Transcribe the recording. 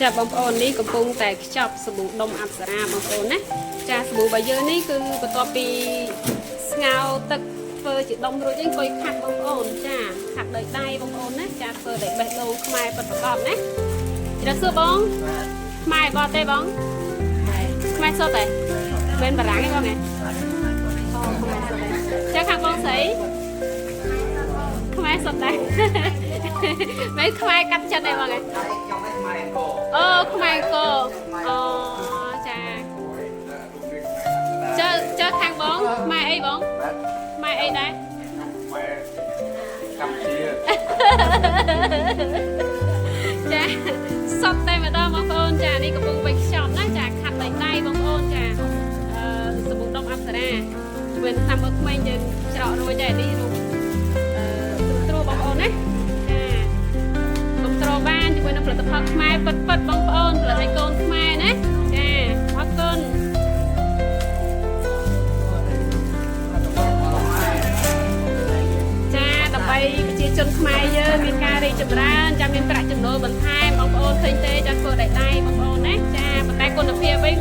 ចាបងប្អូននេះកំពុងតែខ្ចប់សាប៊ូដុំអប្សរាបងប្អូនណាចាសាប៊ូរបស់យើងនេះគឺបន្ទាប់ពីស្ងោរទឹកធ្វើជាដុំរួចវិញក៏ខាត់បងប្អូនចាខាត់ដោយដៃបងប្អូនណាចាធ្វើដោយបេះដូងខ្មែរពិតប្រាកដណាជម្រាបសួរបងខ្មែរបត់ទេបងខ្មែរសុទ្ធទេមិនបារាំងទេបងណាចាខាងបងស្រីខ្មែរសុទ្ធដែរមិនខ្មែរកាត់ចិត្តទេបងណាអូខ្មែរកូអូចាចើខាងបងខ្មែរអីបងខ្មែរអីដែរកម្ពុជាចាសុទ្ធតែម្ដងបងប្អូនចានេះកំពុងវេចខ្ចប់ណាចាខាត់ដៃបងប្អូនចាសាប៊ូដុំអប្សរាវិញតាមមើលក្មេងយើងច្រករួចដែរនេះរូបត្រួបងប្អូនណាត្រូវបានជាមួយនឹងផលិតផលខ្មែរពិតបងប្អូនផលិតឲ្យកូនខ្មែរណាចាអរគុណចាដើម្បីប្រជាជនខ្មែរយើងមានការរីកចម្រើនចាមានប្រាក់ចំណូលបន្ថែមបងប្អូនឃើញទេចាធ្វើដៃបងប្អូនណាចាប៉ុន្តែគុណភាពវិញ